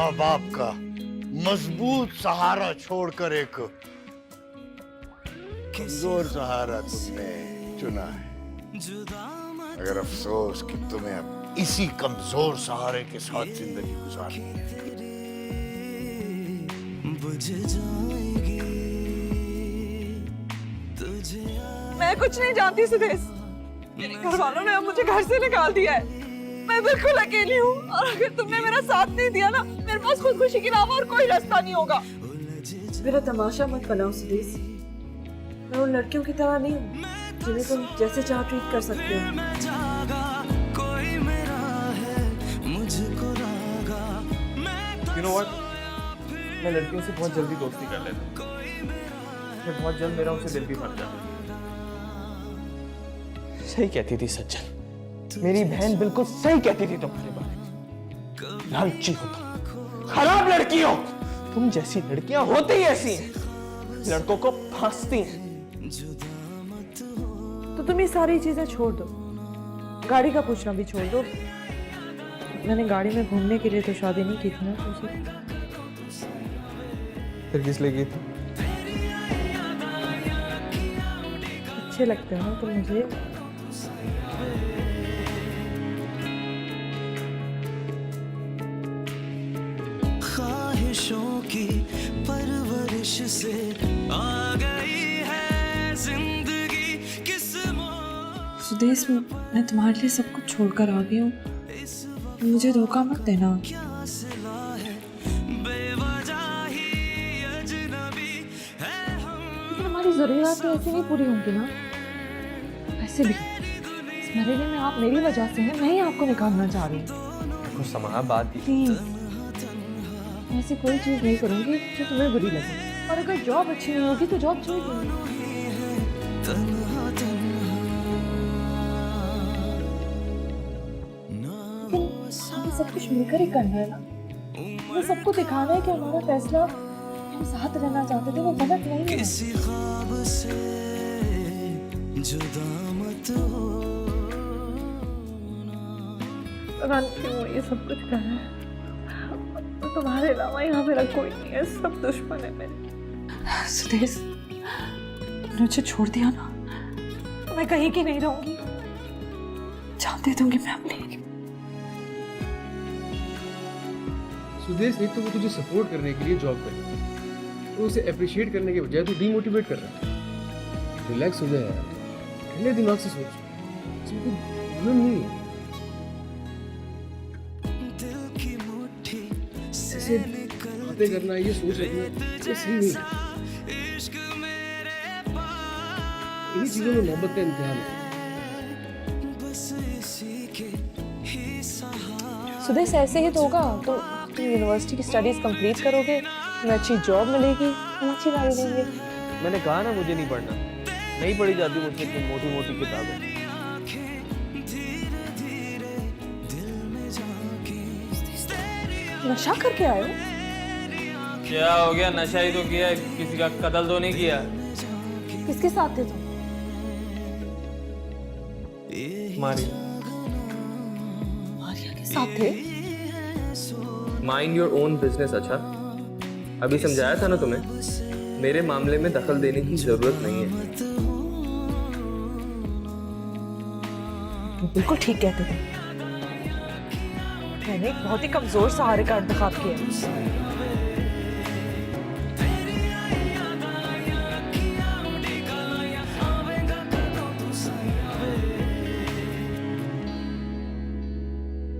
माँ बाप का मजबूत सहारा छोड़कर एक कमजोर सहारा तुमने चुना है। अगर अफसोस कि तुम्हें अब इसी कमजोर सहारे के साथ जिंदगी गुजारनी है। मैं कुछ नहीं जानती सुदेश। मेरे घर वालों ने अब मुझे घर से निकाल दिया है। मैं बिल्कुल अकेली हूँ और अगर तुमने मेरा साथ नहीं दिया ना, मेरे पास खुदकुशी के अलावा और कोई रास्ता नहीं होगा। मेरा तमाशा मत बनाओ सुदेश। मैं उन लड़कियों की तरह नहीं हूँ जिन्हें तुम जैसे चाहो ट्रीट कर सकते हो। You know what? मैं लड़कियों से बहुत जल्दी दोस्ती कर लेता हूँ। फिर बहुत जल्द मेरा उनसे दिल भी भर जाता है। सही कहती थी सज्जन, मेरी बहन बिल्कुल सही कहती थी तुम्हारे बारे में। लालची हो तुम, खराब लड़की हो। तुम जैसी लड़कियां होती ही ऐसी हैं, लड़कों को फांसती हैं। तो तुम ये सारी चीजें छोड़ दो, गाड़ी का पूछना भी छोड़ दो। मैंने गाड़ी में घूमने के लिए तो शादी नहीं की थी ना तुमसे। फिर किस लिए की थी? अच्छे लगते हो ना तुम मुझे। ख्वाहिशों की परवरिश से आ गई है जिंदगी किस सुदेश, मैं तुम्हारे लिए सब कुछ छोड़कर आ गई हूँ। मुझे धोखा मत देना। लेकिन हमारी जरूरियात तो ऐसे नहीं पूरी होंगी ना। वैसे भी इस मरने में आप मेरी वजह से हैं, मैं ही आपको निकालना चाह रही हूँ। कुछ समा बात की। प्लीज, ऐसी कोई चीज नहीं करूंगी जो तुम्हें बुरी लगे। और अगर जॉब अच्छी नहीं होगी तो जॉब छोड़ दूंगी। हमें सब कुछ मिलकर ही करना है ना। हमें सबको दिखाना है कि हमारा फैसला, हम साथ रहना चाहते थे, वो गलत नहीं है। किसी ख्वाब से जुदा मत पता नहीं क्यों ये सब कुछ कर रहा है। तो तुम्हारे अलावा यहाँ मेरा कोई नहीं है, सब दुश्मन है मेरे। सुदेश, मुझे छोड़ दिया ना, तो मैं कहीं की नहीं रहूंगी। जान दे दूंगी मैं अपनी। सुदेश, एक तो वो तुझे सपोर्ट करने के लिए जॉब कर रही है, तो उसे अप्रिशिएट करने के बजाय तू डीमोटिवेट कर रहा है। रिलैक्स हो जाए यार, ठंडे दिमाग से सोच। इसमें कोई प्रॉब्लम नहीं है। ऐसे बातें करना, ये सोच रखना, ये सही नहीं है। इन्हीं चीजों में मोहब्बत का इम्तिहान है। सुदेश, ऐसे ही तो होगा। तो तुम यूनिवर्सिटी की स्टडीज कंप्लीट करोगे, तुम्हें अच्छी जॉब मिलेगी, हम अच्छी गाड़ी लेंगे। मैंने कहा ना मुझे नहीं पढ़ना, नहीं पढ़ी जाती मुझसे इतनी मोटी मोटी किताबें। नशा करके आए हो? क्या हो गया? नशा ही तो किया, किसी का कत्ल तो नहीं किया। किसके साथ थे तुम? मारिया। मारिया के साथ थे? Mind your own business. अच्छा, अभी समझाया था ना तुम्हें, मेरे मामले में दखल देने की जरूरत नहीं है। बिल्कुल ठीक कहते थे। मैंने एक बहुत ही कमजोर सहारे का इंतखाब किया।